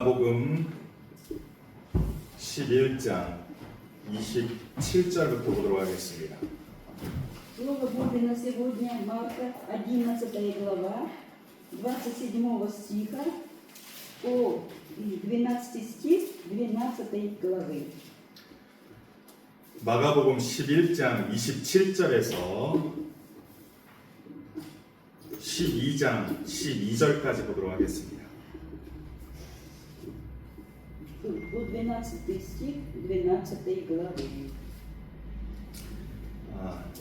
마가복음 11장 27절부터 보도록 하겠습니다. Слово Божие на сегодня, Марка, 11 глава, 27 стиха по 12 стих 12 главы. 마가복음 11장 27절에서 12장 12절까지 보도록 하겠습니다. По 12 стих 12 главы.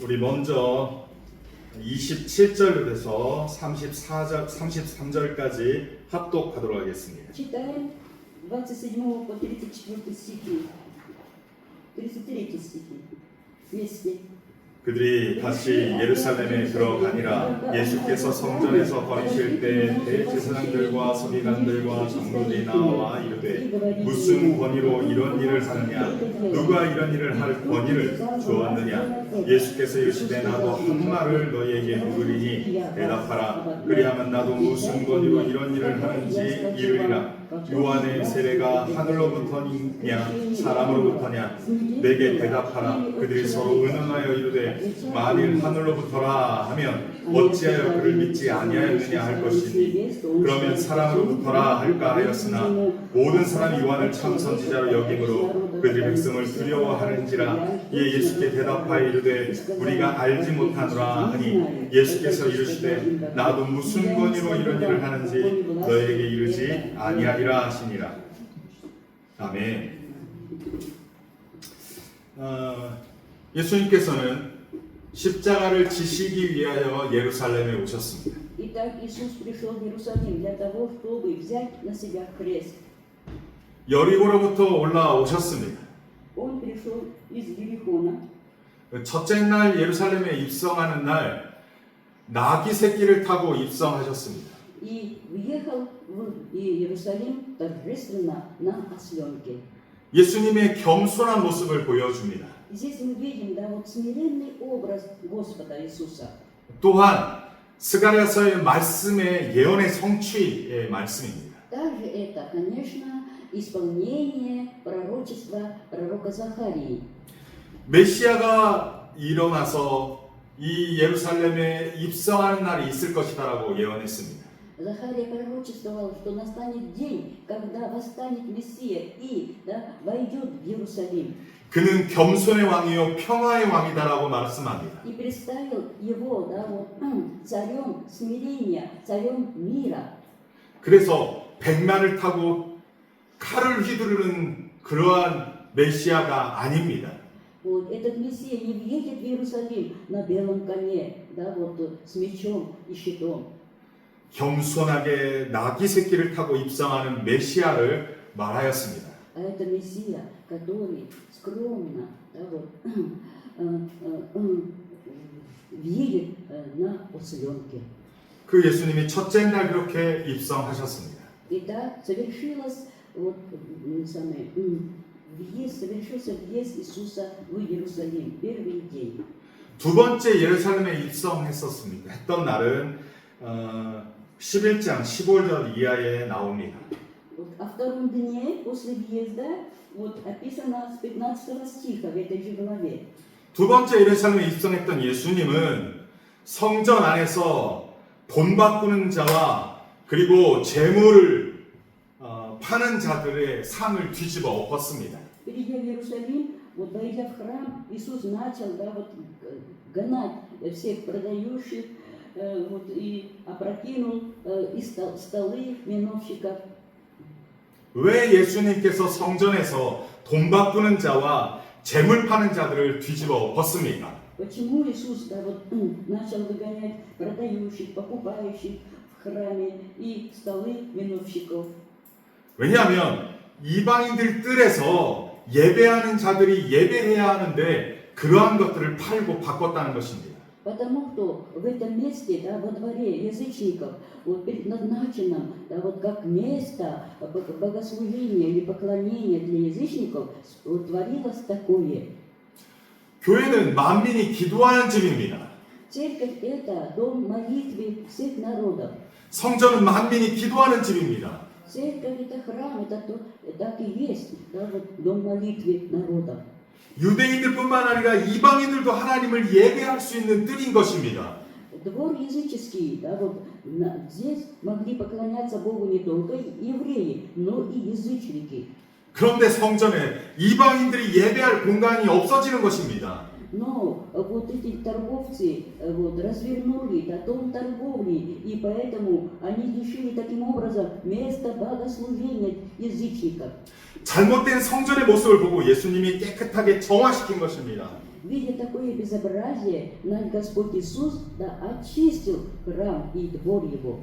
우리 먼저 27절부터 33절까지 합독하도록 하겠습니다. Читаем 27 по 34 стихи. 33 стихи. Вместе. 그들이 다시 예루살렘에 들어가니라. 예수께서 성전에서 거니실 때 대제사장들과 서기관들과 장로들이 나와 이르되 무슨 권위로 이런 일을 하느냐, 누가 이런 일을 할 권위를 주었느냐. 예수께서 이르시되 나도 한 말을 너희에게 묻으리니 대답하라. 그리하면 나도 무슨 권위로 이런 일을 하는지 이르리라. 요한의 세례가 하늘로부터냐 사람으로부터냐. 내게 대답하라. 그들이 서로 의논하여 이르되 만일 하늘로부터라 하면 어찌하여 그를 믿지 아니하였느냐 할 것이니 그러면 사람으로부터라 할까 하였으나 모든 사람이 요한을 참 선지자로 여김으로 그들이 백성을 두려워하는지라. 이에 예수께 대답하여 이르되 우리가 알지 못하노라 하니 예수께서 이르시되 나도 무슨 권위로 이런 일을 하는지 너에게 이르지 아니하리라 하시니라. 아멘. 예수님께서는 십자가를 지시기 위하여 예루살렘에 오셨습니다. Итак, Иисус пришел в Иерусалим для того, чтобы взять на себя крест. 여리고로부터 올라오셨습니다. Он пришел из Ерихона. 첫째 날 예루살렘에 입성하는 날 나귀 새끼를 타고 입성하셨습니다. И въехал в Иерусалим торжественно на осленке. 예수님의 겸손한 모습을 보여줍니다. Здесь мы видим, да, вот смиренный образ Господа Иисуса. 또한 스가랴서의 말씀의 예언의 성취의 말씀입니다. Также это, конечно, исполнение пророчества пророка Захарии. 메시아가 일어나서 이 예루살렘에 입성하는 날이 있을 것이다라고 예언했습니다. Захария пророчествовал, что настанет день, когда восстанет Мессия и войдет в Иерусалим. 그는 겸손의 왕이요 평화의 왕이다라고 말씀합니다. И представил его, да, вот, царем смирения, царем мира. 그래서 백마를 타고 칼을 휘두르는 그러한 메시아가 아닙니다. Вот, этот Мессия не въедет в Иерусалим на белом коне, да, вот, с мечом и щитом. 겸손하게 나귀 새끼를 타고 입성하는 메시아를 말하였습니다. А это Мессия, который скромно, да, вот, въедет на осленке. 그 예수님이 첫째 날 그렇게 입성하셨습니다. Итак, совершился въезд Иисуса в Иерусалим, первый день. 두 번째 예루살렘에 입성했었습니다. 했던 날은 11장 15절 이하에 나옵니다. Вот, о втором дне после въезда вот, описано с 15 стиха в этой же главе. 두 번째 예루살렘에 입성했던 예수님은 성전 안에서 돈 바꾸는 자와 그리고 재물을 파는 자들의 상을 뒤집어 엎었습니다. Придя в Иерусалим, вот, войдя в храм, Иисус начал, да, вот, гнать всех продающих, вот, и опрокинул и столы виновщиков. 왜 예수님께서 성전에서 돈 바꾸는 자와 재물 파는 자들을 뒤집어 엎었습니까? Почему Иисус, да, вот, начал выгонять продающих, покупающих в храме и столы виновщиков? 왜냐하면 이방인들 뜰에서 예배하는 자들이 예배해야 하는데 그러한 것들을 팔고 바꿨다는 것입니다. Потому что в этом месте, да, во дворе язычников, вот, предназначенном, да, вот, как место богослужения или поклонения для язычников, вот, творилось такое. 교회는 만민이 기도하는 집입니다. Церковь – это дом молитвы всех народов. 성전은 만민이 기도하는 집입니다. церковь это храм, это так и есть, да, вот дом молитвы народа. 유대인들뿐만 아니라 이방인들도 하나님을 예배할 수 있는 뜰인 것입니다. Двор языческий, да, вот здесь могли поклоняться Богу не только евреи, но и язычники. 그런데 성전에 이방인들이 예배할 공간이 없어지는 것입니다. Но вот эти торговцы вот, развернули да, дом торговли, и поэтому они лишили таким образом места богослужения язычников. 잘못된 성전의 모습을 보고 예수님이 깨끗하게 정화시킨 것입니다. Видя такое безобразие, наш Господь Иисус да, очистил храм и двор его.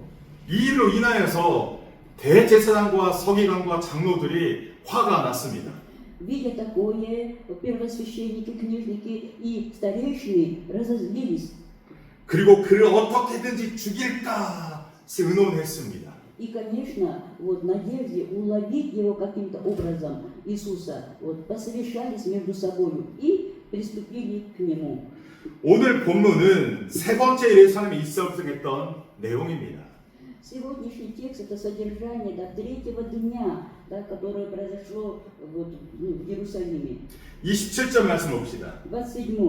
이 일로 인하여서 대제사장과 서기관과 장로들이 화가 났습니다. Видя такое, первосвященники, книжники и старейшины разозлились. 그리고 그를 어떻게든지 죽일까 의논했습니다. И, конечно, вот в надежде уловить его каким-то образом, Иисуса, вот посовещались между собой и приступили к нему. 오늘 본문은 세 번째 예루살렘에 있었던 내용입니다. Сегодняшний текст это содержание да, третьего дня, да, которое произошло вот, в Иерусалиме. 27절 말씀 봅시다. 27.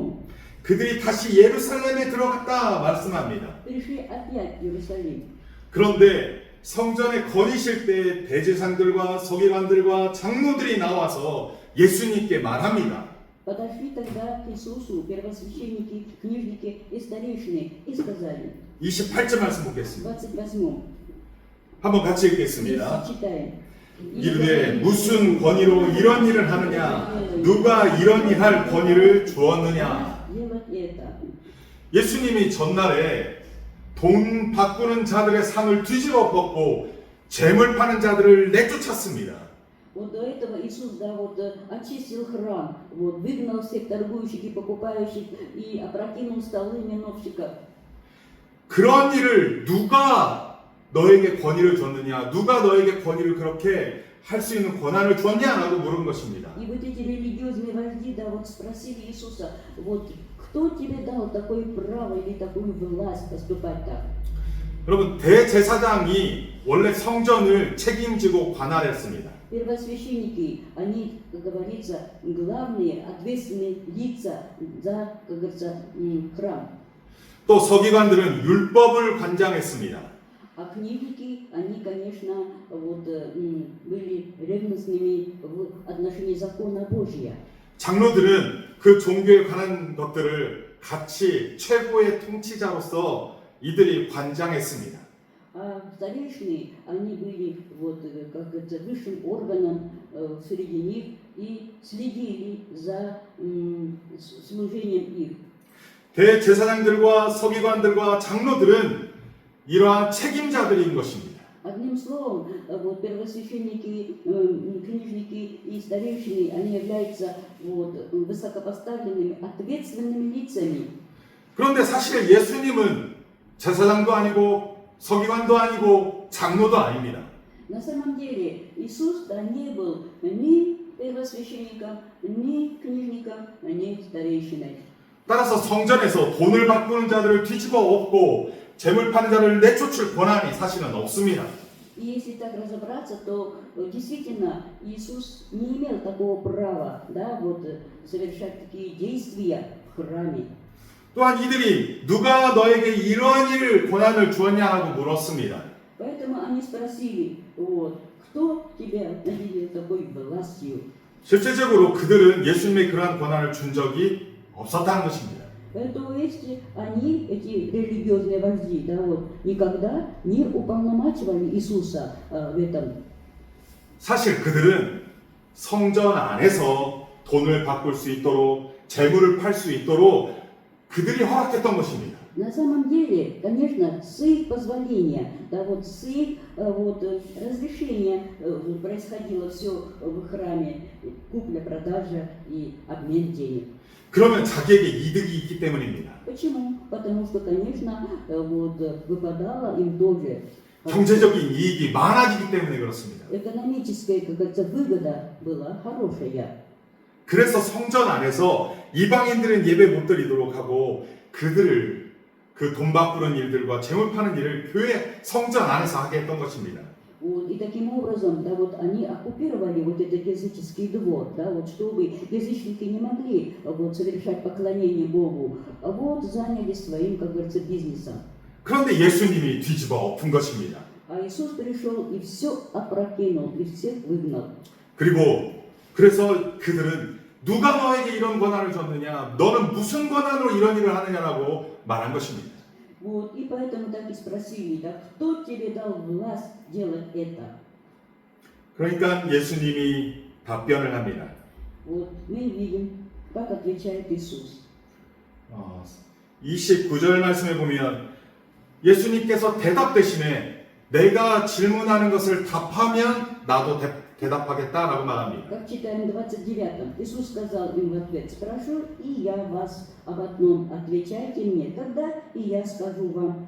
그들이 다시 예루살렘에 들어갔다 말씀합니다. Пришли опять в Иерусалим. 그런데 성전에 거니실 때 대제사장들과 서기관들과 장로들이 나와서 예수님께 말합니다. Подошли тогда к Иисусу первосвященники, книжники и старейшины и сказали, 28절 말씀 보겠습니다. 28. 한번 같이 읽겠습니다. Читаем. 이르되 무슨 권위로 이런 일을 하느냐? 누가 이런 일 할 권위를 주었느냐? Делать это. 예수님이 전날에 돈 바꾸는 자들의 상을 뒤집어 엎고 재물 파는 자들을 내쫓았습니다. Вот до этого Иисус, да, вот очистил храм, вот выгнал всех торгующих и покупающих и опрокинул столы миновщиков. 그런 일을 누가 너에게 권위를 줬느냐? 누가 너에게 권위를 그렇게 할 수 있는 권한을 줬냐라고 물은 것입니다. И вот эти религиозные вожди, да, вот спросили Иисуса, вот кто тебе дал такое право или такую власть поступать так? 여러분 대제사장이 원래 성전을 책임지고 관할했습니다. Первосвященники, они, как говорится, главные, ответственные лица за, как говорится, храм. 또 서기관들은 율법을 관장했습니다. А книжники, они, конечно, вот, были ревностными в отношении закона Божия. 장로들은 그 종교에 관한 것들을 같이 최고의 통치자로서 이들이 관장했습니다. А старейшины, они были вот, как это, высшим органом среди них и следили за служением их. 대제사장들과 서기관들과 장로들은 이러한 책임자들인 것입니다. Одним словом, вот, первосвященники, книжники и старейшины, они являются вот, высокопоставленными, ответственными лицами. 그런데 사실 예수님은 제사장도 아니고 서기관도 아니고 장로도 아닙니다. На самом деле Иисус да, не был ни первосвященником, ни книжником, ни старейшиной. 따라서 성전에서 돈을 바꾸는 자들을 뒤집어 엎고 재물 파는 자를 내쫓을 권한이 사실은 없습니다. И если так разобраться, то действительно Иисус не имел такого права, да, вот, совершать такие действия в храме. 또한 이들이 누가 너에게 이러한 일 권한을 주었냐고 물었습니다. Поэтому они спросили, вот, кто тебя наделил такой властью? 실제적으로 그들은 예수님의 그러한 권한을 준 적이 없었다는 것입니다. То есть они, эти религиозные вожди, да, вот, никогда не уполномачивали Иисуса в этом. 사실 그들은 성전 안에서 돈을 바꿀 수 있도록 재물을 팔 수 있도록 그들이 허락했던 것입니다. На самом деле, конечно, с их позволения, да, вот, с их вот, разрешения происходило все в храме, купля-продажа и обмен денег. 그러면 자기에게 이득이 있기 때문입니다. Почему? Потому что, конечно, вот, выпадало им тоже. 경제적인 이익이 많아지기 때문에 그렇습니다. Экономическая, как говорится, выгода была хорошая. 그래서 성전 안에서 이방인들은 예배 못 드리도록 하고 그들을 그 돈 바꾸는 일들과 재물 파는 일을 교회 성전 안에서 하게 했던 것입니다. Вот, и таким образом, да, вот они оккупировали вот этот языческий двор, да, вот, чтобы язычники не могли вот, совершать поклонение Богу, а вот занялись своим, как говорится, бизнесом. 그런데 예수님이 뒤집어 엎은 것입니다. А Иисус пришел и все опрокинул, и всех выгнал. 그래서 그들은 누가 너에게 이런 권한을 줬느냐? 너는 무슨 권한으로 이런 일을 하느냐라고 말한 것입니다. Вот, и поэтому так и спросили, да, кто тебе дал власть делать это? 그러니까 예수님이 답변을 합니다. Вот, мы видим, как отвечает Иисус. 29절 말씀에 보면 예수님께서 대답 대신에 내가 질문하는 것을 답하면 나도 대답하겠다라고 말합니다. Как читаем в 29-м, Иисус сказал им в ответ: «Спрошу, и я вас об одном, отвечайте мне, тогда и я скажу вам».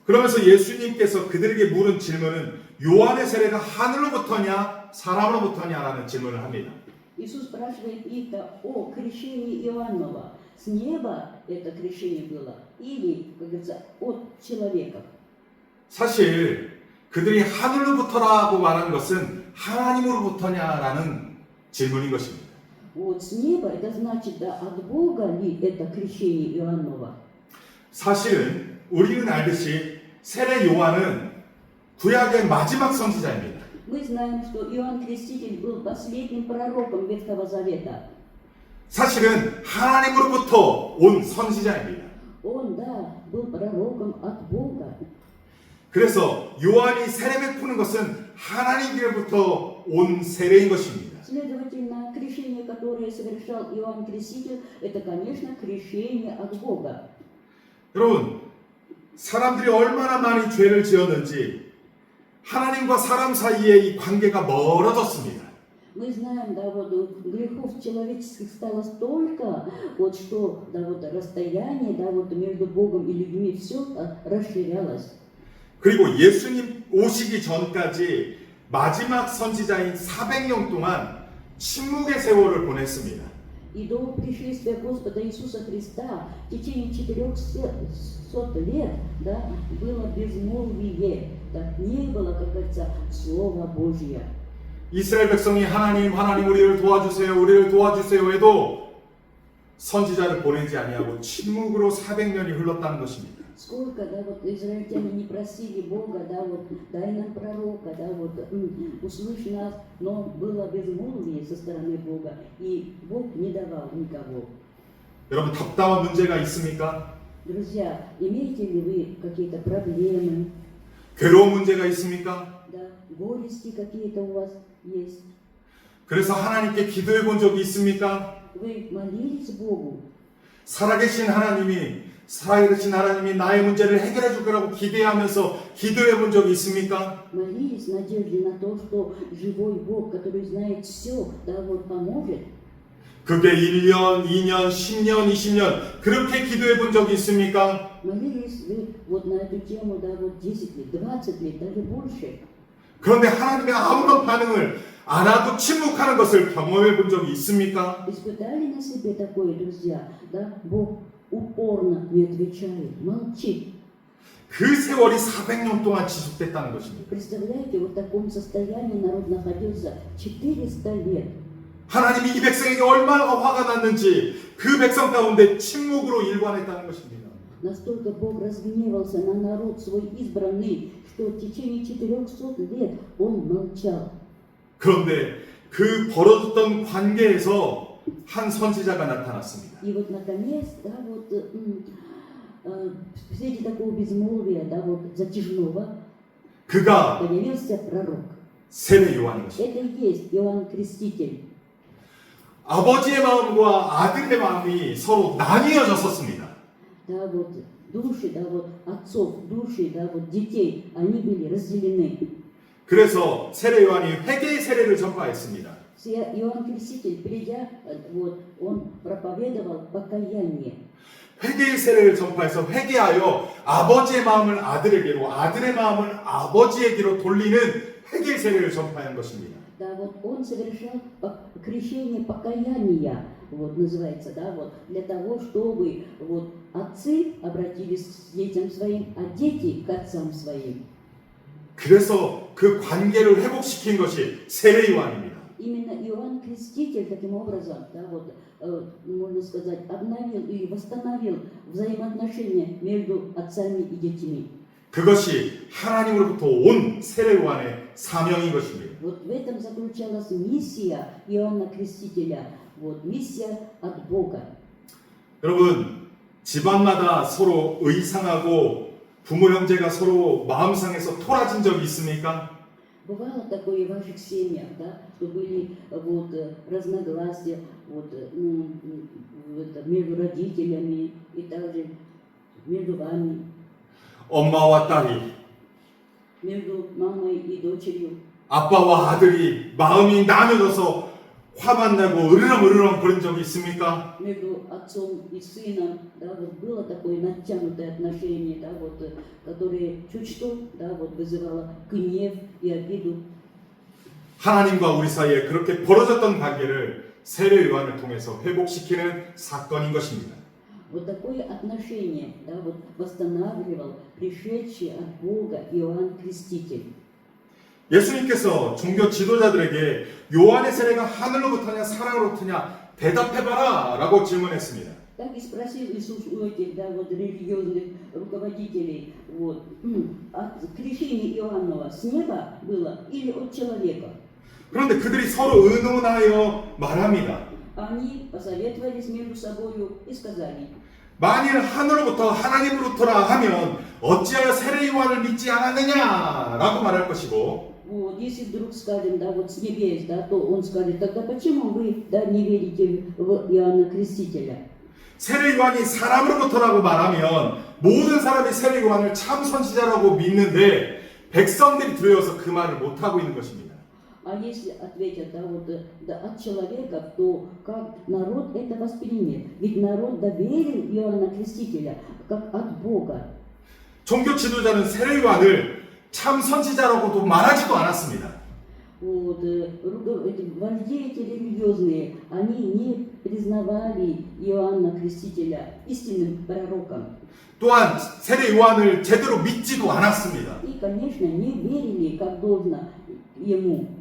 그러면서 예수님께서 그들에게 물은 질문은 요한의 세례가 하늘로부터냐 사람으로부터냐라는 질문을 합니다. Иисус спрашивает их-то о крещении Иоаннова. С неба это крещение было или, как говорится, от человека? 사실 그들이 하늘로부터라고 말한 것은 하나님으로부터냐라는 질문인 것입니다. Вот с неба это значит, да, от Бога ли это крещение Иоаннова? 사실은 우리는 알듯이 세례 요한은 구약의 마지막 선지자입니다. Мы знаем, что Иоанн Креститель был последним пророком Ветхого Завета. 사실은 하나님으로부터 온 선지자입니다. Он, да, был пророком от Бога. 그래서 요한이 세례 베푸는 것은 하나님께로부터 온 세례인 것입니다. Следовательно, крещение, которое совершал Иоанн Креститель, это, конечно, крещение от Бога. 여러분, 사람들이 얼마나 많이 죄를 지었는지 하나님과 사람 사이의 이 관계가 멀어졌습니다. Мы знаем, да, вот грехов человеческих стало столько, вот что, да, вот расстояние, да, вот между Богом и людьми все расширялось. 그리고 예수님 오시기 전까지 마지막 선지자인 400년 동안 침묵의 세월을 보냈습니다. И до пришествия Господа Иисуса Христа в течение 400 лет, да, было безмолвие, да, не было, как говорится, Слова Божьего. 이스라엘 백성이 하나님 우리를 도와주세요 해도 선지자를 보내지 아니하고 침묵으로 400년이 흘렀다는 것입니다. Сколько, да, вот израильтяне не просили Бога, да, вот дай нам пророка, да, вот услышь нас, но было безмолвие со стороны Бога, и Бог не давал никого. 여러분 답답한 문제가 있습니까? Друзья, имеете ли вы какие-то проблемы? 괴로운 문제가 있습니까? Да, горести какие-то у вас есть? 그래서 하나님께 기도해 본 적이 있습니까? Вы молились Богу? 살아계신 하나님이 나의 문제를 해결해 줄 거라고 기대하면서 기도해 본 적이 있습니까? Молились в надежде на то, что живой Бог, который знает все, да, вот поможет? 그게 1년, 2년, 10년, 20년 그렇게 기도해 본 적이 있습니까? Молились вы вот на эту тему, да, вот 10 лет, 20 лет, даже больше? 그런데 하나님의 아무런 반응을 안 하고 침묵하는 것을 경험해 본 적이 있습니까? Испытали на себе такое, друзья, да, Бог упорно не отвечает, молчит. 그 세월이 400년 동안 지속됐다는 것입니다. Представляете, вот в таком состоянии народ находился 400 лет. 하나님이 이 백성에게 얼마나 화가 났는지 그 백성 가운데 침묵으로 일관했다는 것입니다. Настолько Бог разгневался на народ свой избранный, что в течение 400 лет Он молчал. 그런데 그 벌어졌던 관계에서 한 선지자가 나타났습니다. И вот наконец, да, вот среди такого безмолвия, да, вот затяжного, 그가 появился пророк. 세례 요한인 것입니다. Это и есть Иоанн Креститель. 아버지의 마음과 아들의 마음이 서로 나뉘어졌었습니다. Да, вот души, да, вот отцов, души, да, вот детей, они были разделены. 그래서 세례 요한이 회개의 세례를 전파했습니다. Иоанн Креститель, придя, вот, он проповедовал покаяние. 회개의 세례를 전파해서 회개하여 아버지의 마음을 아들에게로, 아들의 마음을 아버지에게로 돌리는 회개의 세례를 전파한 것입니다. Да, вот он совершал крещение покаяния, вот называется, да, вот для того, чтобы вот отцы обратились к детям своим, а дети к отцам своим. 그래서 그 관계를 회복시킨 것이 세례 요한입니다. Именно Иоанн Креститель таким образом, да, вот, можно сказать, обновил и восстановил взаимоотношения между отцами и детьми. 그것이 하나님으로부터 온 세례 요한의 사명인 것입니다. Вот в этом заключалась миссия Иоанна Крестителя, вот, миссия от Бога. 여러분, 집안마다 서로 의상하고 부모 형제가 서로 마음 상해서 토라진 적이 있습니까? Бывало такое в ваших семьях, да, что были вот, разногласия вот, между родителями и также между вами, 엄마와 딸이, между мамой и дочерью, 아빠와 아들이 마음이 나뉘어져서 화만 내고 으르렁 거린 적이 있습니까? между отцом и сыном, да, вот было такое натянутое отношение, да, вот, которое чуть что, да, вот вызывало гнев и обиду. 하나님과 우리 사이에 그렇게 벌어졌던 관계를 세례 요한을 통해서 회복시키는 사건인 것입니다. Вот такое отношение, да, вот восстанавливал пришедший от Бога Иоанн Креститель. 예수님께서 종교 지도자들에게 요한의 세례가 하늘로부터냐 사랑으로부터냐 대답해봐라 라고 질문했습니다. Так и спросил Иисус у этих, да, вот, религиозных руководителей, вот, крещение Иоаннова с неба было или от человека? 그런데 그들이 서로 의논하여 말합니다. Они посоветовались между собою и сказали: 만일 하늘로부터 하나님으로부터라 하면 어찌하여 세례 요한을 믿지 않았느냐라고 말할 것이고, вот, если вдруг скажем, да, вот с небес, да, то он скажет: тогда почему вы, да, не верите в Иоанна Крестителя? 세례 요한이 사람으로부터라고 말하면 모든 사람이 세례 요한을 참 선지자라고 믿는데 백성들이 두려워서 그 말을 못하고 있는 것입니다. А если ответят, да, вот, да, от человека, то как народ это воспримет? Ведь народ доверил Иоанна Крестителя как от Бога. 종교 지도자는 세례 요한을 참 선지자라고도 말하지도 않았습니다. Вот, эти вожди эти религиозные, они не признавали Иоанна Крестителя истинным пророком. 또한 세례 요한을 제대로 믿지도 않았습니다. И, конечно, не верили, как должно ему.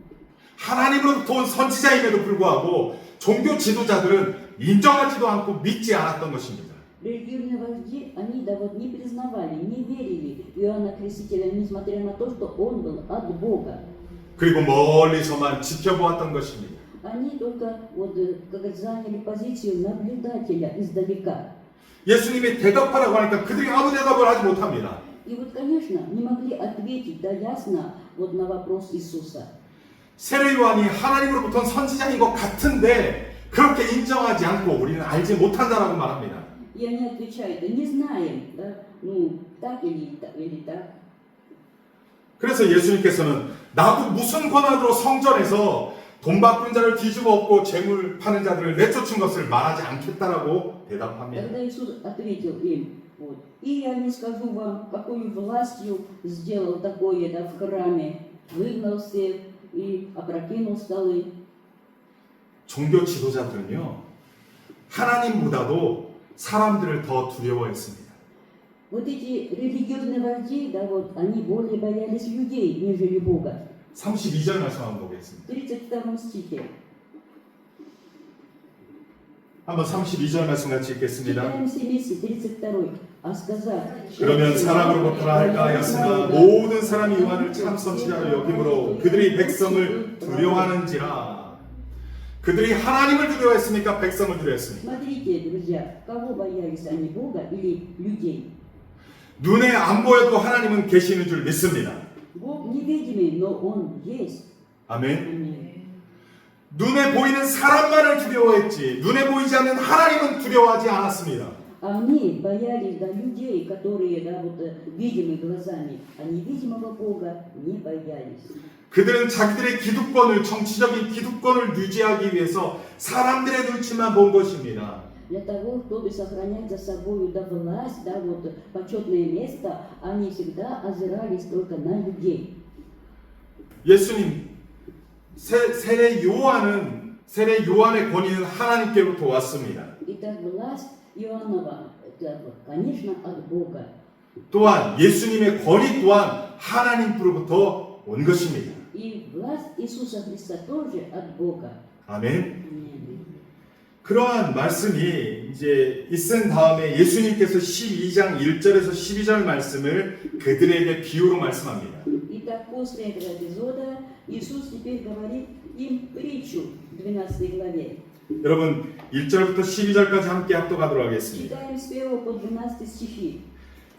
하나님으로부터 온 선지자임에도 불구하고 종교 지도자들은 인정하지도 않고 믿지 않았던 것입니다. Религиозные вожди, они, да, вот, не признавали, не верили Иоанна Крестителя, несмотря на то, что он был от Бога. 그리고 멀리서만 지켜보았던 것입니다. Они только вот, как заняли позицию наблюдателя издалека. 예수님이 대답하라고 하니까 그들이 아무 대답을 하지 못합니다. И вот, конечно, не могли ответить, да, ясно вот, на вопрос Иисуса. 세례 요한이 하나님으로부터 선지자인 것 같은데 그렇게 인정하지 않고 우리는 알지 못한다라고 말합니다. И они отвечают: да не знаем, да, ну, так или так. 그래서 예수님께서는 나도 무슨 권한으로 성전에서 돈 바꾼 자를 뒤집어 엎고 재물 파는 자들을 내쫓은 것을 말하지 않겠다라고 대답합니다. Тогда Иисус ответил им: вот, и я не скажу вам, какой властью сделал такое, да, в храме, выгнал всех и опрокинул столы. 종교 지도자들은요, 하나님보다도 사람들을 더 두려워했습니다. Вот эти религиозные вожди, да, вот, они более боялись людей, нежели Бога. 32절 말씀 한번 보겠습니다. В 32 стихе. 한번 32절 말씀 같이 읽겠습니다. Читаем все вместе, 32. А сказав: 그러면 사람으로부터라 할까 하였으나 모든 사람이 요한을 참 선지자로 여김으로 그들이 백성을 두려워하는지라. 그들이 하나님을 두려워했습니까? 백성을 두려워했습니까? Смотрите, друзья, кого боялись они, Бога или людей? 눈에 안 보여도 하나님은 계시는 줄 믿습니다. Бог невидимый, но Он есть. 아멘. Аминь. 눈에 보이는 사람만을 두려워했지 눈에 보이지 않는 하나님은 두려워하지 않았습니다. Они боялись, да, людей, которые, да, вот, видимы глазами, а невидимого Бога не боялись. 그들은 자기들의 기득권을, 정치적인 기득권을 유지하기 위해서 사람들의 눈치만 본 것입니다. Для того, чтобы сохранять за собой, да, власть, да, вот, почетное место, они всегда озирались только на людей. 예수님, 세례 요한의 권위는 하나님께로부터 왔습니다. Итак, власть Иоаннова, это, конечно, от Бога. 또한 예수님의 권위 또한 하나님으로부터 온 것입니다. И власть Иисуса Христа тоже от Бога. 아멘. Аминь. 그러한 말씀이 이제 있은 다음에 예수님께서 12장 1절에서 12절 말씀을 그들에게 비유로 말씀합니다. Итак, после этого эпизода Иисус теперь говорит им притчу в 12 главе. 여러분 1절부터 12절까지 함께 합독하도록 하겠습니다. Читаем с 1 по 12 стихи.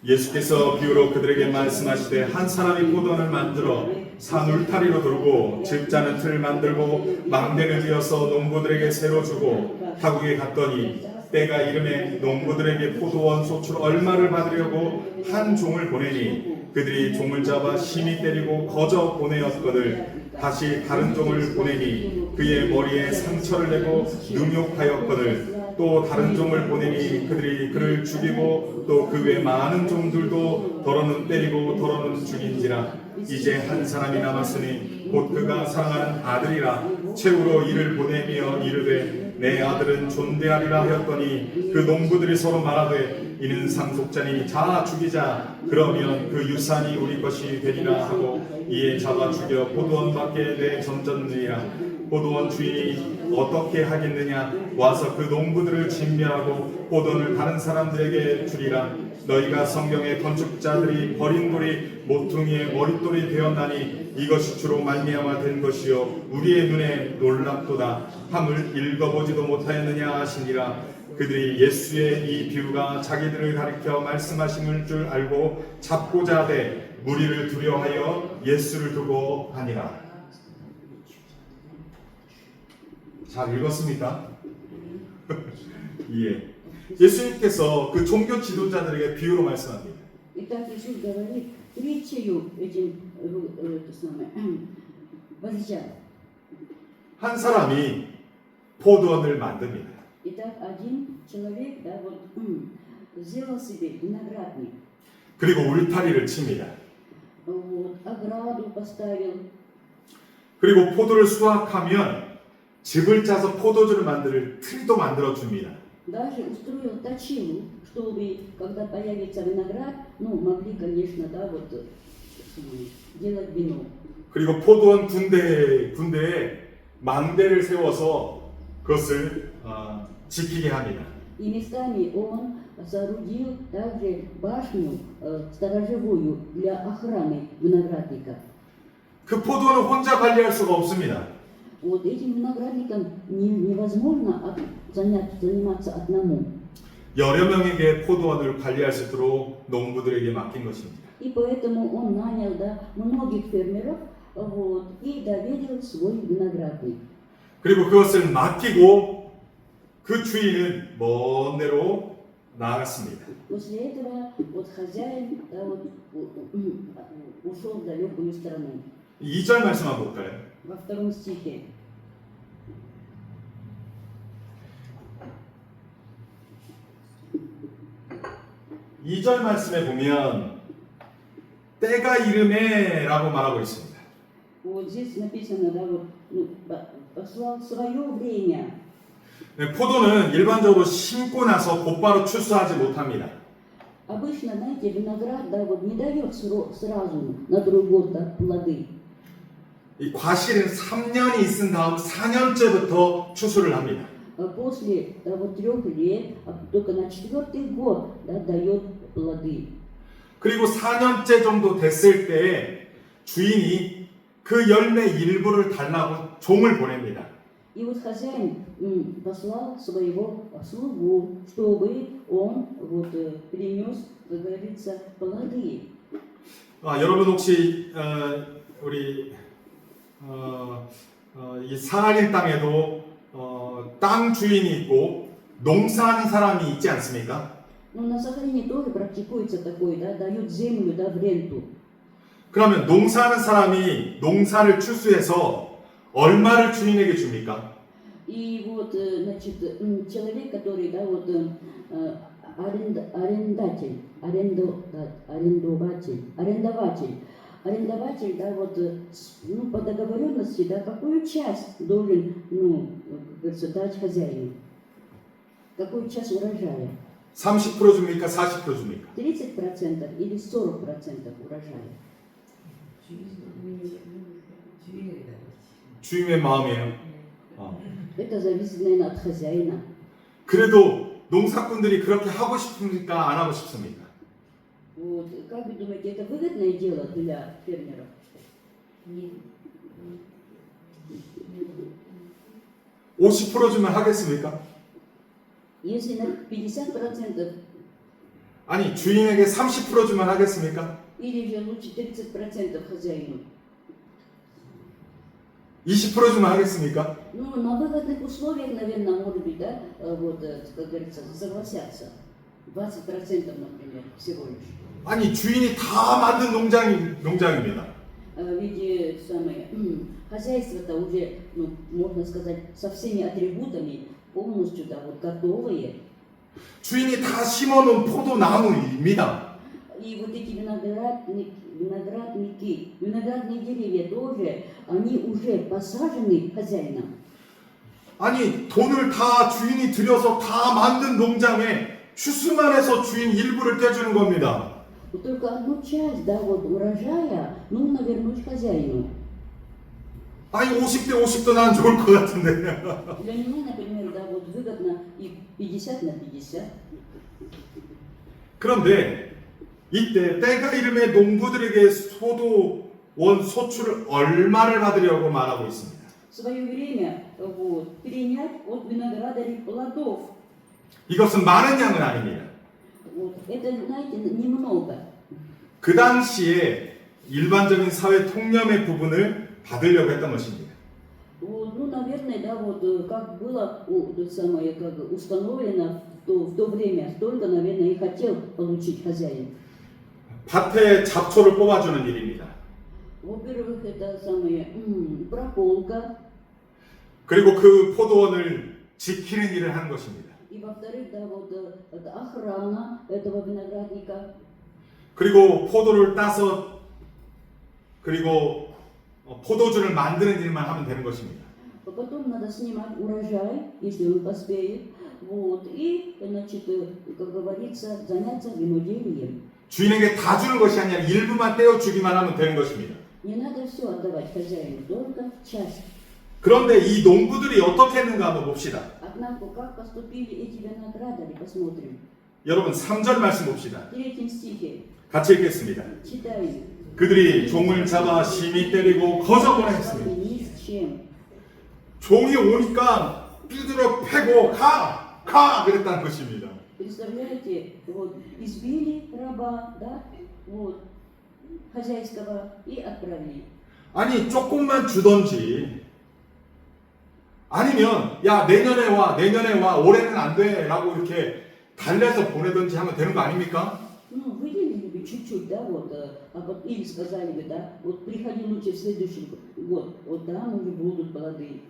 예수께서 비유로 그들에게 말씀하시되 한 사람이 포도원을 만들어 산 울타리로 두르고 집자는 틀을 만들고 망대를 이어서 농부들에게 새로 주고 타국에 갔더니 때가 이름에 농부들에게 포도원 소출 얼마를 받으려고 한 종을 보내니 그들이 종을 잡아 심히 때리고 거저 보내었거늘 다시 다른 종을 보내니 그의 머리에 상처를 내고 능욕하였거늘 또 다른 종을 보내니 그들이 그를 죽이고 또 그 외 많은 종들도 더러는 때리고 더러는 죽인지라 이제 한 사람이 남았으니 곧 그가 사랑하는 아들이라 최후로 이를 보내며 이르되 내 아들은 존대하리라 하였더니 그 농부들이 서로 말하되 이는 상속자니 자 죽이자 그러면 그 유산이 우리 것이 되리라 하고 이에 잡아 죽여 포도원 밖에 내던졌느니라. 포도원 주인이 어떻게 하겠느냐 와서 그 농부들을 진멸하고 포도원을 다른 사람들에게 주리라. 너희가 성경의 건축자들이 버린 돌이 모퉁이의 머릿돌이 되었나니 이것이 주로 말미암아 된 것이요 우리의 눈에 놀랍도다 함을 읽어보지도 못하였느냐 하시니라. 그들이 예수의 이 비유가 자기들을 가리켜 말씀하심을 줄 알고 잡고자 하되 무리를 두려워하여 예수를 두고 하니라. 잘 읽었습니까? 예. 예수님께서 그 종교 지도자들에게 비유로 말씀합니다. Итак, Иисус говорит притчею этим возлежат. 한 사람이 포도원을 만듭니다. Итак, один человек, да, вот, сделал себе виноградник, 그리고 울타리를 칩니다. вот, ограду поставил, 그리고 포도를 수확하면 즙을 짜서 포도주를 만들 틀도 만들어 줍니다. даже устроил точилу, чтобы, когда появится виноград, ну, могли, конечно, да, вот, делать вино. 그리고 포도원 군대에 망대를 세워서 그것을 지키게 합니다. И местами он соорудил также башню сторожевую для охраны виноградника. 그 포도원을 혼자 관리할 수가 없습니다. Вот этим виноградником невозможно заниматься одному. 여러 명에게 포도원을 관리할 수 있도록 농부들에게 맡긴 것입니다. И поэтому он нанял, да, многих фермеров, вот, и доверил свой виноградник. 그리고 그것을 맡기고 그 주인은 먼 데로 나아갔습니다. После этого вот хозяин, да, вот, ушел в далекую страну. 2절 말씀 한번 볼까요? Во втором стихе. 이 절 말씀에 보면 때가 이름에라고 말하고 있습니다. Вот здесь написано, да, вот, послал свое время. 포도는 일반적으로 심고 나서 곧바로 출수하지 못합니다. Обычно, знаете, виноград, да, вот не дает сразу на другой год, да, плоды. 이 과실은 3년이 있은 다음 4년째부터 추수를 합니다. После, да, вот 3 лет, только на 4-й год, да, дает плоды. 그리고 4년째 정도 됐을 때 주인이 그 열매 일부를 달라고 종을 보냅니다. И вот хозяин послал своего слугу, чтобы он вот принес, как говорится, плоды. 여러분 혹시 우리 이 사하린 땅에도 땅 주인이 있고 농사하는 사람이 있지 않습니까? Но на Сахалине тоже практикуется такое, да, дают землю, да, в ренту. 그러면 농사하는 사람이 농사를 추수해서 얼마를 주인에게 줍니까? И вот, значит, человек, который, да, вот, арендователь, да, вот, ну, по договоренности, да, какую часть должен, ну, как говорится, дать хозяину? Какую часть урожая? 30% 줍니까? 40% 줍니까? 30% или 40% урожая? 주인의 마음이에요. Это зависит, наверное, от хозяина. 그래도 농사꾼들이 그렇게 하고 싶습니까? 안 하고 싶습니까? Вот. Как вы думаете, это выгодное дело для фермеров? 50% 주면 하겠습니까? Если на 50% 아니 주인에게 30% 주면 하겠습니까? или же лучше 30% хозяину? 20% 주면 하겠습니까? Ну, на выгодных условиях, наверное, может быть, да, вот, как говорится, согласятся. 20%, например, всего лишь. 아니 주인이 다 만든 농장입니다. Ведь самое, хозяйство-то уже, ну, можно сказать, со всеми атрибутами полностью, да, вот готовые. 주인이 다 심어놓은 포도나무입니다. И вот эти виноградные деревья тоже, они уже посажены хозяином. 아니 돈을 다 주인이 들여서 다 만든 농장에 추수만 해서 주인 일부를 떼주는 겁니다. Вот только одну часть, да, вот урожая нужно вернуть хозяину. 아니 50대 50도 난 좋을 것 같은데. Для меня, например, да, вот выгодно и 50 на 50. 그런데 이때 때가 이름에 농부들에게 소도원 소출을 얼마를 받으려고 말하고 있습니다. В свое время вот, перенять от виноградарей плодов. 이것은 많은 양은 아닙니다. Вот, это, знаете, немного. 그 당시에 일반적인 사회 통념의 부분을 받으려고 했던 것입니다. Вот, ну, наверное, да, вот как было тут самое, как установлено в то время, столько, наверное, и хотел получить хозяин. 밭에 잡초를 뽑아주는 일입니다. Во-первых, это самое прополка, 그리고 그 포도원을 지키는 일을 하는 것입니다. и во-вторых, да, вот это охрана этого виноградника. 그리고 포도를 따서 그리고 포도주를 만드는 일만 하면 되는 것입니다. Потом надо снимать урожай, если он поспеет, вот, и, значит, как говорится, заняться виноделием. 주인에게 다 주는 것이 아니라 일부만 떼어 주기만 하면 되는 것입니다. Не надо все отдавать хозяину, только часть. 그런데 이 농부들이 어떻게 했는가 한번 봅시다. Однако, как поступили эти виноградари, посмотрим. 여러분 3절 말씀 봅시다. В 3 стихе 같이 읽겠습니다. читаем. 그들이 종을 잡아 심히 때리고 거저 보냈습니다. Ни с чем. 종이 오니까 두드러 패고 가 그랬다는 것입니다. Представляете, вот, избили раба, да, вот, хозяйского и отправили. 아니 조금만 주던지 아니면 야 내년에 와 올해는 안 돼라고 이렇게 달래서 보내든지 하면 되는 거 아닙니까? Ну, выделили бы чуть-чуть, да, вот, или сказали бы, да, вот приходи лучше в следующий год, вот там уже будут плоды.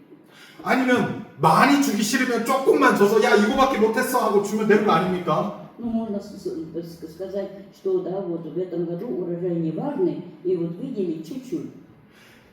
아니면 많이 주기 싫으면 조금만 줘서 야 이거밖에 못했어 하고 주면 되는 거 아닙니까? Ну, можно сказать, что, да, вот в этом году урожай не важный, и вот выделить чуть-чуть.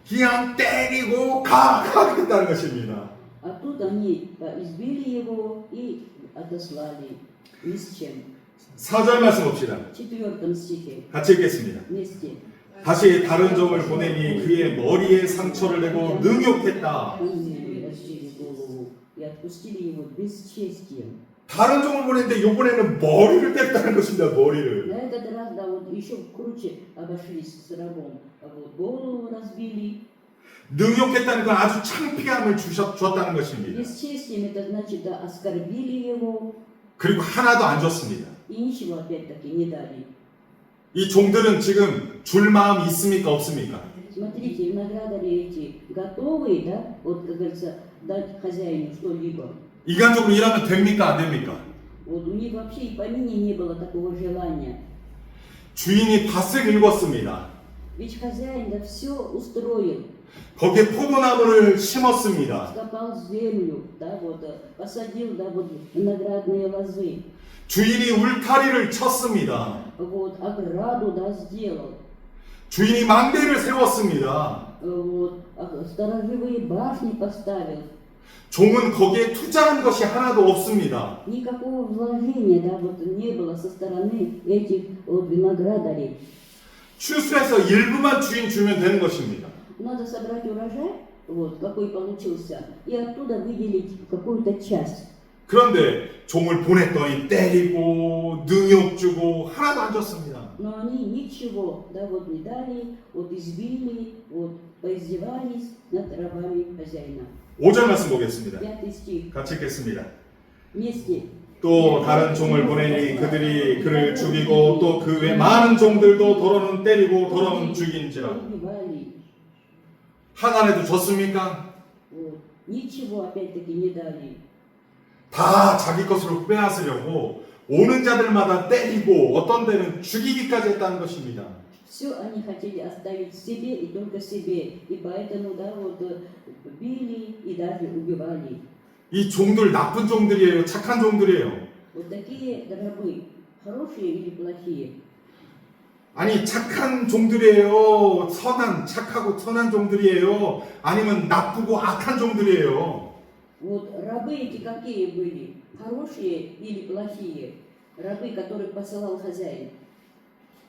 그냥 때리고 가겠다는 것입니다. А тут они избили его и отослали ни с чем. 4절 말씀 봅시다. В 4 стихе 같이 읽겠습니다. вместе. 다시 다른 종을 보내니 그의 머리에 상처를 내고 능욕했다. Унизили, расширили голову и отпустили его бесчестием. 다른 종을 보냈는데 이번에는 머리를 뗐다는 것입니다. 머리를. На этот раз, да, вот еще круче обошлись с рабом. Вот, голову разбили. 능욕했다는 건 아주 창피함을 주었다는 것입니다. Бесчестием это значит, да, оскорбили его 그리고 하나도 안 줬습니다. и ничего опять-таки не дали. 이 종들은 지금 줄 마음이 있습니까? 없습니까? Смотрите, виноградари эти готовые, да, вот, как говорится, дать хозяину что-либо. 인간적으로 일하면 됩니까? 안 됩니까? Вот у них вообще и помине не было такого желания. 주인이 밭을 읽었습니다. Ведь хозяин, да, все устроил. 거기에 포도나무를 심었습니다. Скопал землю, да, вот, посадил, да, вот, виноградные лозы. 주인이 울타리를 쳤습니다. Вот, ограду, да, сделал. 주인이 망대를 세웠습니다. Вот, сторожевые башни поставил. 종은 거기에 투자한 것이 하나도 없습니다. Никакого вложения, да, вот, не было со стороны этих вот, виноградарей. 추수해서 일부만 주인 주면 되는 것입니다. Надо собрать урожай, вот, какой получился, и оттуда выделить какую-то часть. 그런데 종을 보냈더니 때리고 능욕 주고 하나도 안 줬습니다. Но они ничего, да, вот не дали, вот избили, вот поиздевались над рабами хозяина. 5절 말씀 보겠습니다. 5 стих. 같이 읽겠습니다. Вместе. 또 다른 종을 보내니 그들이 그를 죽이고 또 그 외 많은 종들도 더러는 때리고 더러는 죽인지라. Убивали. 하나라도 줬습니까? Вот. Ничего опять-таки не дали. 다 자기 것으로 빼앗으려고 오는 자들마다 때리고 어떤 데는 죽이기까지 했다는 것입니다. Все они хотели оставить себе и только себе. И поэтому, да, вот били и даже убивали. 이 종들 나쁜 종들이에요. 착한 종들이에요. Вот такие рабы, хорошие или плохие? 아니 착한 종들이에요. 착하고 선한 종들이에요. 아니면 나쁘고 악한 종들이에요. Вот рабы эти какие были? Хорошие или плохие? Рабы, которых посылал хозяин.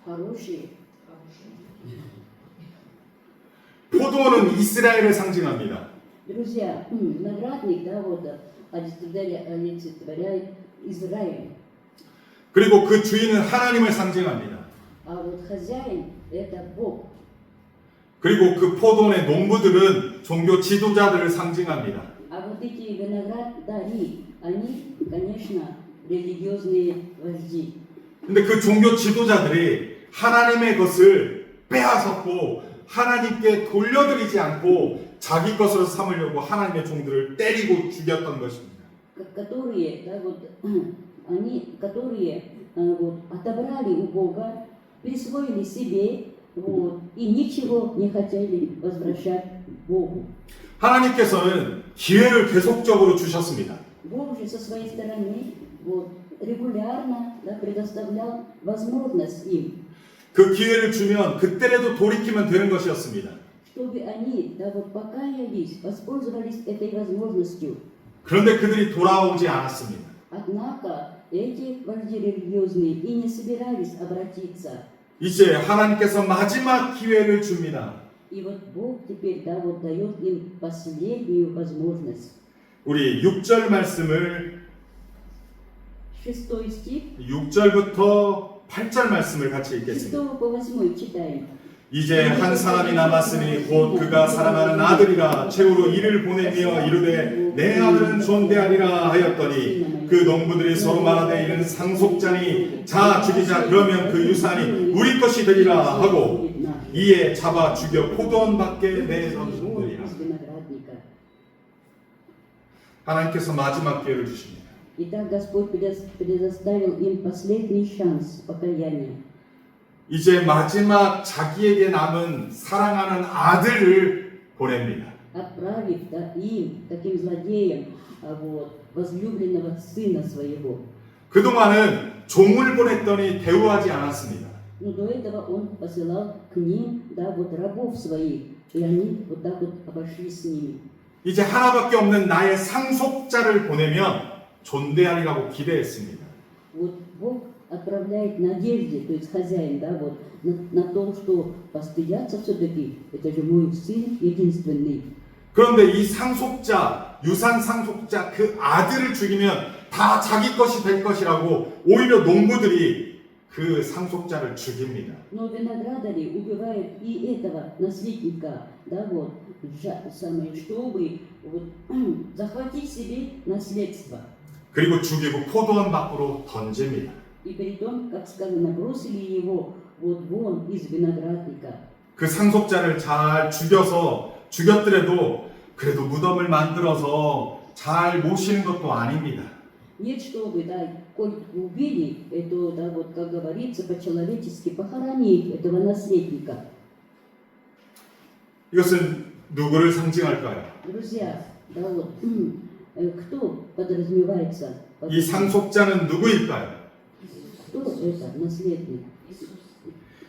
Хорошие. 포도원은 이스라엘을 상징합니다. Друзья, виноградник, да, вот олицетворяет Израиль. 그리고 그 주인은 하나님을 상징합니다. А вот хозяин это Бог. 그리고 그 포도원의 농부들은 종교 지도자들을 상징합니다. А вот эти виноградари, они, конечно, религиозные вожди. 근데 그 종교 지도자들이 하나님의 것을 빼앗았고 하나님께 돌려드리지 않고 자기 것으로 삼으려고 하나님의 종들을 때리고 죽였던 것입니다. Которые, да, вот, они, которые вот, отобрали у Бога, присвоили себе, вот, и ничего не хотели возвращать Богу. 하나님께서는 기회를 계속적으로 주셨습니다. Бог же со своей стороны вот, регулярно, да, предоставлял возможность им, 그 기회를 주면 그때라도 돌이키면 되는 것이었습니다. чтобы они, да, вот, покаялись, воспользовались этой возможностью. 그런데 그들이 돌아오지 않았습니다. Однако эти вожди религиозные и не собирались обратиться. 이제 하나님께서 마지막 기회를 줍니다. И вот Бог теперь, да, вот, дает им последнюю возможность. 우리 6절 말씀을 6 стих, 6절부터 8절 말씀을 같이 6 읽겠습니다. по 8 читаем. 이제 한 사람이 남았으니 곧 그가 사랑하는 아들이라 최후로 이를 보내며 이르되 내 아들은 존대하리라 하였더니 그 농부들이 서로 말하되 이는 상속자니 자 죽이자 그러면 그 유산이 우리 것이 되리라 하고 이에 잡아 죽여 포도원 밖에 내던지니라. 하나님께서 마지막 기회를 주십니다. Итак, Господь предоставил им последний шанс покаяния. 이제 마지막 자기에게 남은 사랑하는 아들을 보냅니다. Отправив, да, им, таким злодеям, вот, возлюбленного сына своего. 그동안은 종을 보냈더니 대우하지 않았습니다. Но до этого он посылал к ним, да, вот, рабов своих, и они вот так вот обошлись с ними. 이제 하나밖에 없는 나의 상속자를 보내면 존대하리라고 기대했습니다. Вот Бог отправляет надежде, то есть хозяин, да, вот, на то, что постыдятся все-таки, это же мой сын единственный. 그런데 이 상속자, 유산 상속자 그 아들을 죽이면 다 자기 것이 될 것이라고 오히려 농부들이 그 상속자를 죽입니다. Но виноградари убивают и этого наследника, да, вот, самое, чтобы вот, захватить себе наследство. 그리고 죽이고 포도원 밖으로 던집니다. И при том, как сказано, бросили его вот вон из виноградника. 그 상속자를 잘 죽였더라도 그래도 무덤을 만들어서 잘 모시는 것도 아닙니다. Нет, чтобы, да, коль убили, это, да, вот, как говорится, по-человечески похоронить этого наследника. 이것은 누구를 상징할까요? Друзья, да, вот, кто подразумевается? 이 상속자는 누구일까요? Кто это наследник?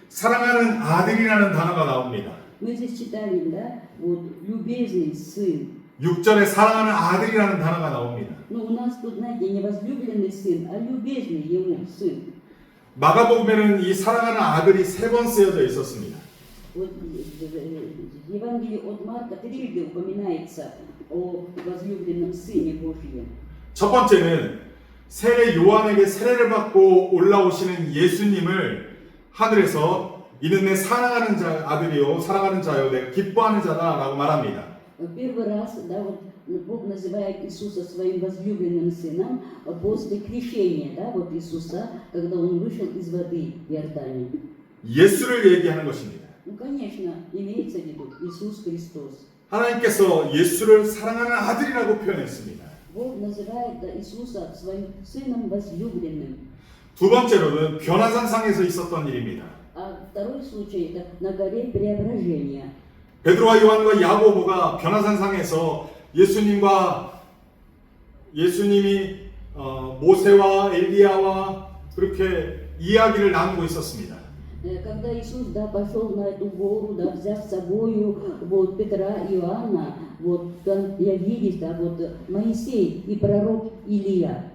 사랑하는 아들이라는 단어가 나옵니다. Мы здесь читали, да, вот, любезный сын. 6절에 사랑하는 아들이라는 단어가 나옵니다. Но у нас тут, знаете, не возлюбленный сын, а любезный ему сын. 마가복음에는 이 사랑하는 아들이 3번 쓰여져 있었습니다. Вот в Евангелии от Марка трижды упоминается о возлюбленном Сыне Божьем. 첫 번째는 세례 요한에게 세례를 받고 올라오시는 예수님을 하늘에서 이는 내 사랑하는 자 아들이요 사랑하는 자요 내가 기뻐하는 자다라고 말합니다. Первый раз, да, вот Бог называет Иисуса своим возлюбленным сыном после крещения, да, вот Иисуса, когда он вышел из воды в Иордане. 예수를 얘기하는 것입니다. Ну, конечно, имеется в виду Иисус Христос. 하나님께서 예수를 사랑하는 아들이라고 표현했습니다. Бог называет Иисуса своим сыном возлюбленным. 두 번째로는 변화산상에서 있었던 일입니다. А второй случай это на горе Преображения. 베드로와 요한과 야고보가 변화산상에서 예수님이 모세와 엘리야와 그렇게 이야기를 나누고 있었습니다. Когда Иисус, да, пошел на эту гору, да, взяв с собою вот Петра и Иоанна, вот там явились, да, вот Моисей и пророк Илия.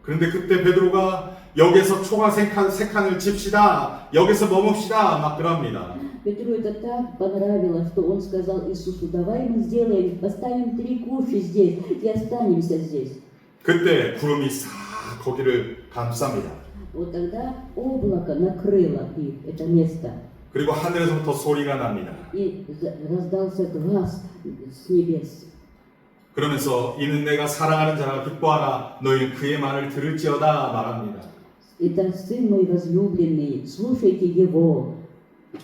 그런데 그때 베드로가 여기서 초가 세 칸을 칩시다. 여기서 머뭅시다. 막 그럽니다. Петру это так понравилось, что он сказал Иисусу: давай мы сделаем, поставим 3 куши здесь и останемся здесь. 그때 구름이 싹 거기를 감쌉니다. Вот тогда облако накрыло их, это место. 그리고 하늘에서부터 소리가 납니다. И раздался глаз с небес. 그러면서 이는 내가 사랑하는 자가 기뻐하라. 너희는 그의 말을 들을지어다 말합니다. Это сын мой возлюбленный, слушайте его.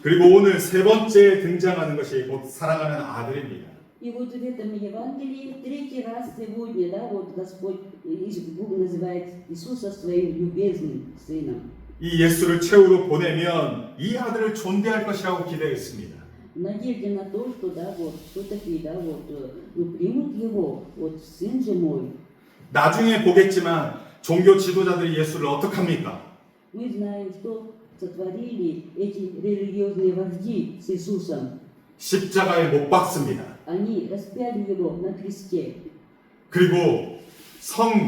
그리고 오늘 세 번째 등장하는 것이 곧 사랑하는 아들입니다. И вот в этом Евангелии 3 раз сегодня, да, вот Господь, Бог называет Иисуса своим любезным сыном. 이 예수를 최후로 보내면 이 아들을 존대할 것이라고 기대했습니다. В надежде на то, что, да, вот, все-таки, да, вот, ну, примут его, вот, сын же мой. 나중에 보겠지만 종교 지도자들이 예수를 어떻게 합니까? Мы знаем, что сотворили эти религиозные вожди с Иисусом. 십자가에 못 박습니다. Они распяли его на кресте. 그리고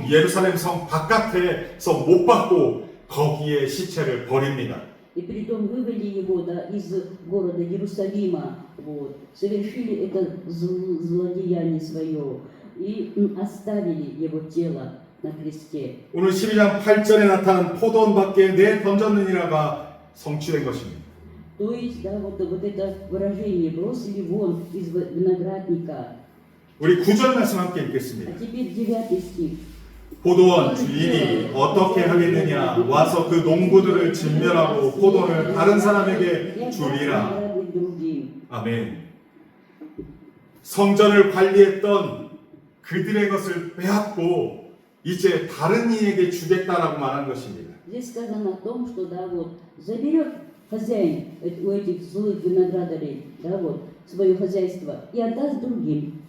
예루살렘 성 바깥에서 못 박고 거기에 시체를 버립니다. И притом вывели его, да, из города Иерусалима, вот, совершили это злодеяние свое и оставили его тело на кресте. 오늘 12장 8절에 나타난 포도원 밖에 내 던졌느니라가 성취된 것입니다. То есть, да, вот это выражение бросили вон из виноградника. 우리 9절 말씀 함께 А 읽겠습니다. теперь 9 стих. 포도원 주인이 어떻게 하겠느냐 와서 그 농부들을 진멸하고 포도원을 다른 사람에게 주리라. 아멘. 성전을 관리했던 그들의 것을 빼앗고 이제 다른 이에게 주겠다라고 말한 것입니다. Здесь сказано о том, что, да, вот, заберет хозяин у этих злых виноградарей, да, вот, свое хозяйство и отдаст другим.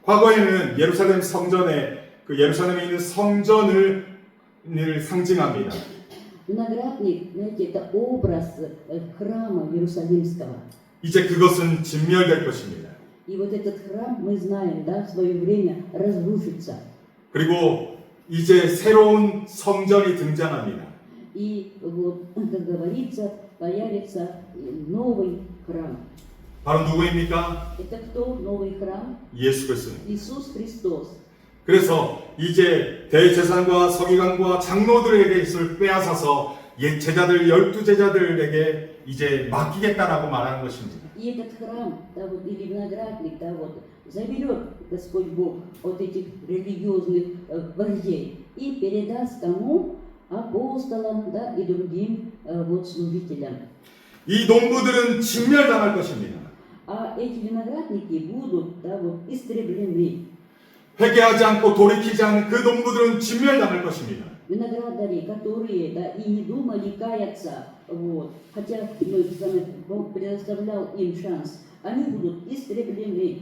과거에는 예루살렘 성전에 그 예루살렘에 있는 성전을 상징합니다. Виноградник, знаете, это образ храма Иерусалимского. 이제 그것은 진멸될 것입니다. И вот этот храм, мы знаем, да, в свое время разрушится. 그리고 이제 새로운 성전이 등장합니다. И вот, как говорится, появится новый храм. 바로 누구입니까? Это кто новый храм? 예수 그리스도. Иисус Христос. 그래서 이제 대제사장과 서기관과 장로들에게 이것을 빼앗아서 옛 제자들 12제자들에게 이제 맡기겠다라고 말하는 것입니다. И этот храм, да, вот, или виноградник, да, вот, заберет Господь Бог от этих религиозных вождей и передаст кому? Апостолам, да, и другим вот, служителям. 이 농부들은 진멸당할 것입니다. А эти виноградники будут, да, вот, истреблены. 회개하지 않고 돌이키지 않은 그 농부들은 진멸당할 것입니다. Виноградари, которые, да, и не думали каяться, вот, хотя Бог предоставлял им шанс, они будут истреблены.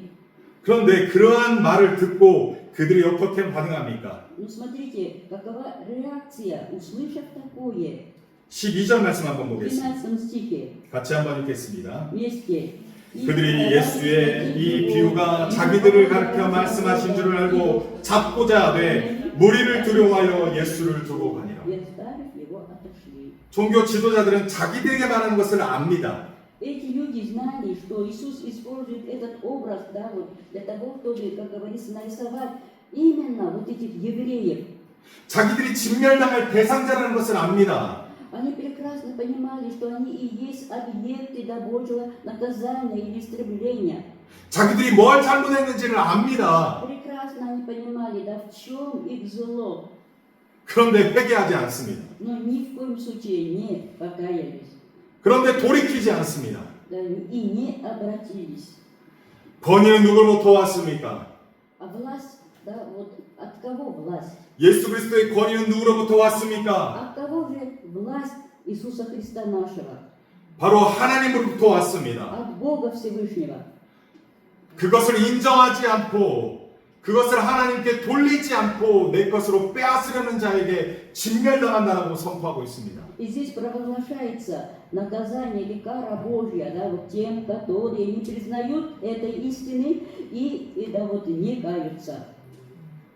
그런데 그러한 말을 듣고 그들이 어떻게 반응합니까? Ну смотрите, какова реакция, услышав такое. 12절 말씀 한번 В 보겠습니다. 13 стихе. 같이 한번 읽겠습니다. Вместе. 그들이 예수의 이 비유가 자기들을 가르쳐 말씀하신 줄을 알고 잡고자 하되 무리를 두려워하여 예수를 두고 가니라. И оставив его, отошли. 종교 지도자들은 자기들에게 말하는 것을 압니다. Эти люди знали, что Иисус использует этот образ, да, вот, для того, чтобы, как говорится, нарисовать именно вот этих евреев. 자기들이 진멸당할 대상자라는 것을 압니다. Они прекрасно понимали, что они и есть объекты до Божьего наказания или истребления. 자기들이 뭘 잘못했는지를 압니다. Прекрасно они понимали, да, в чем их зло. 그런데 회개하지 않습니다. Но ни в коем случае не покаялись, 그런데 돌이키지 않습니다. да, и не обратились. 권위는 누구로부터 왔습니까? А власть, да, вот от кого власть? 예수 그리스도의 권위는 누구로부터 왔습니까? От кого же власть Иисуса Христа нашего? 바로 하나님으로부터 왔습니다. От Бога Всевышнего. 그것을 인정하지 않고 그것을 하나님께 돌리지 않고 내 것으로 빼앗으려는 자에게 진멸당한다라고 선포하고 있습니다. И здесь провозглашается наказание или кара Божья, да, вот тем, которые не признают этой истины и да, вот не каются.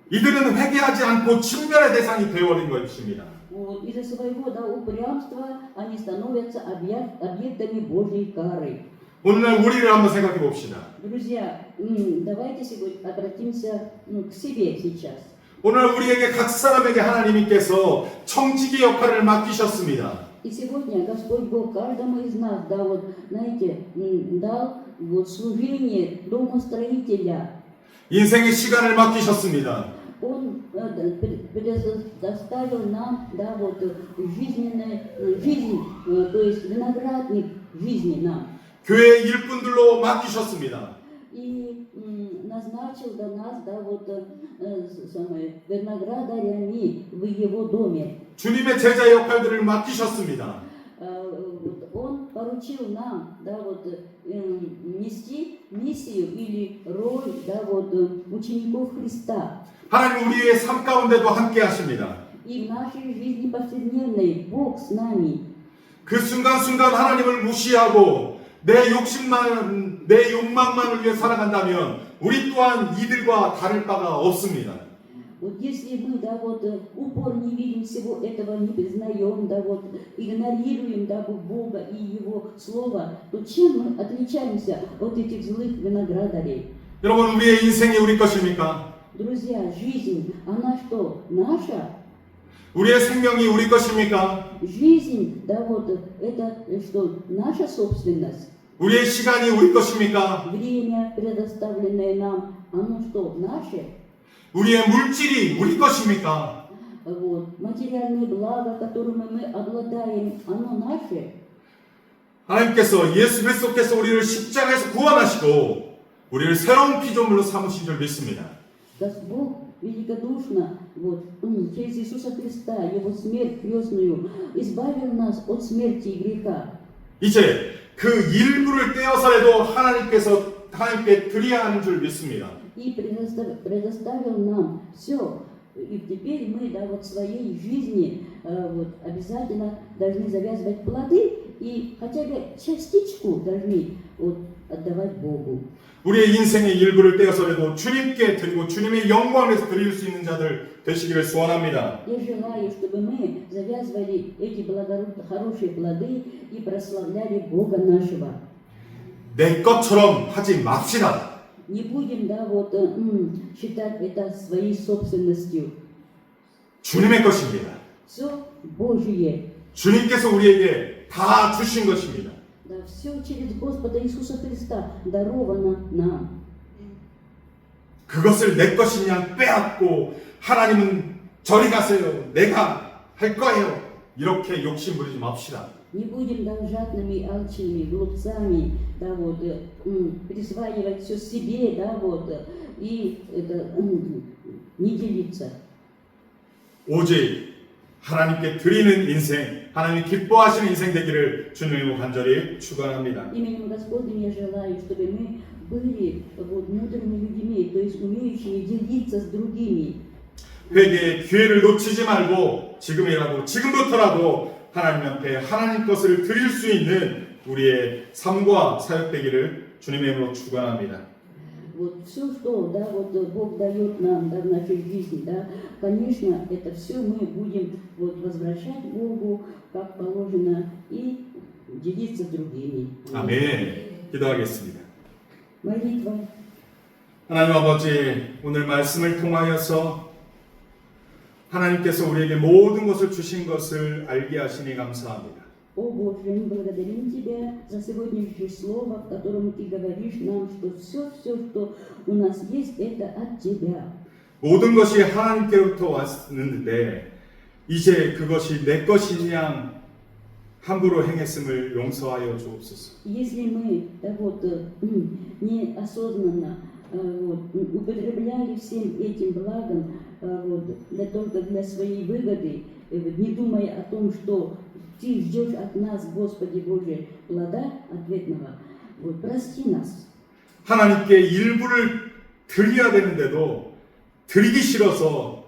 이들은 회개하지 않고 진멸의 대상이 되어버린 것입니다. Вот, из-за своего, да, упрямства они становятся объектами Божьей кары. 오늘 우리를 한번 생각해 봅시다. Друзья, давайте сегодня обратимся к себе сейчас. 오늘 우리에게 각 사람에게 하나님께서 청지기 역할을 맡기셨습니다. И сегодня Господь Бог каждому из нас, да, вот, знаете, дал вот служение домостроителя. 인생의 시간을 맡기셨습니다. Он предоставил нам, да, вот, жизнь, то есть виноградник жизни нам. 교회의 일꾼들로 맡기셨습니다. И назначил до нас, да, вот, виноградарями в его доме. 주님의 제자 역할들을 맡기셨습니다. Вот, он поручил нам, да, вот, нести миссию или роль, да, вот, учеников Христа. 하나님 우리의 삶 가운데도 함께 하십니다. И в нашей жизни повседневной Бог с нами. 그 순간순간 하나님을 무시하고 내 욕망만을 위해 살아간다면 우리 또한 이들과 다를 바가 없습니다. Вот если мы, да, вот, упор не видим всего этого, не признаем, да, вот, игнорируем, да, Бога и Его Слово, то чем мы отличаемся от этих злых виноградарей? 여러분 우리의 인생이 우리 것입니까? Друзья, жизнь, она что, наша? 우리의 생명이 우리 것입니까? Жизнь, да, вот, это что, наша собственность? 우리의 시간이 우리 것입니까? Время, предоставленное нам, оно что, наше? 우리의 물질이 우리 것입니까? Вот, материальные блага, которыми мы обладаем, оно наше? 하나님께서 예수 그리스도께서 우리를 십자가에서 구원하시고 우리를 새로운 피조물로 삼으신 줄 믿습니다. Бог великодушно, вот, через Иисуса Христа, Его смерть крестную, избавил нас от смерти и греха. 이제 그 일부를 떼어서라도 하나님께 드려야 하는 줄 믿습니다. И предоставил нам все. И теперь мы, да, вот в своей жизни вот, обязательно должны завязывать плоды и хотя бы частичку должны вот, отдавать Богу. 우리의 인생의 일부를 떼어서라도 주님께 드리고 주님의 영광을 위해서 드릴 수 있는 자들 되시기를 소원합니다. Я желаю, чтобы мы завязывали эти хорошие плоды и прославляли Бога нашего. 내 것처럼 하지 맙시다. Не будем, да, вот, считать это своей собственностью. 주님의 것입니다. Все Божие. 주님께서 우리에게 다 주신 것입니다. Да, все через Господа Иисуса Христа даровано нам. 그것을 내 것이냐 빼앗고 하나님은 저리 가세요. 내가 할 거예요. 이렇게 욕심 부리지 맙시다. Не будем, да, жадными, алчными, глупцами, да, вот, присваивать все себе, да, вот, и это, не делиться. 오직 하나님께 드리는 인생, 하나님 기뻐하시는 인생 되기를 주님으로 간절히 축원합니다. Именем Господним я желаю, чтобы мы были вот, мудрыми людьми, то есть умеющими делиться с другими. 회개의 기회를 놓치지 말고 지금부터라도 하나님 앞에 하나님 것을 드릴 수 있는 우리의 삶과 사역 되기를 주님의 이름으로 축원합니다. вот все, что, да, вот Бог дает нам, да, в нашей жизни, да, конечно, это все мы будем вот возвращать Богу, как положено, и делиться с другими. 아멘. 기도하겠습니다. Молитва. 하나님 아버지, 오늘 말씀을 통하여서 하나님께서 우리에게 모든 것을 주신 것을 알게 하시니 감사합니다. О Боже, мы благодарим Тебя за сегодняшнее слово, в котором Ты говоришь нам, что все, что у нас есть, это от Тебя. 모든 것이 하나님께로부터 왔는데 이제 그것이 내 것인 양 함부로 행했음을 용서하여 주옵소서. Если мы да, вот, неосознанно вот, употребляли всем этим благом вот, только для своей выгоды, вот, не думая о том, что Ты ждешь от нас, Господи Боже, плода ответного, вот, прости нас. 하나님께 일부를 드려야 되는데도 드리기 싫어서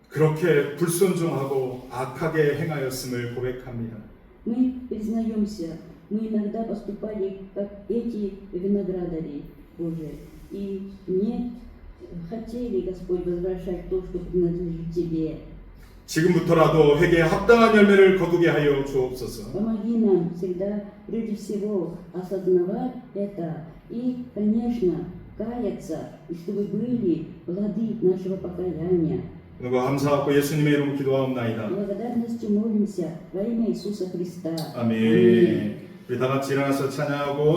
그렇게 불순종하고 악하게 행하였음을 고백합니다. Мы признаемся, мы иногда поступали как эти виноградари Божии, и не хотели, Господь, возвращать то, что принадлежит Тебе. 지금부터라도 회개에 합당한 열매를 거두게 하여 주옵소서. Помоги нам всегда, прежде всего, осознавать это и, конечно, каяться, и чтобы были плоды нашего покаяния. 그리고 감사하고 예수님의 이름으로 기도하옵나이다. Благодарностью молимся во имя Иисуса Христа. 아멘. 우리 다 같이 일어나서 찬양하고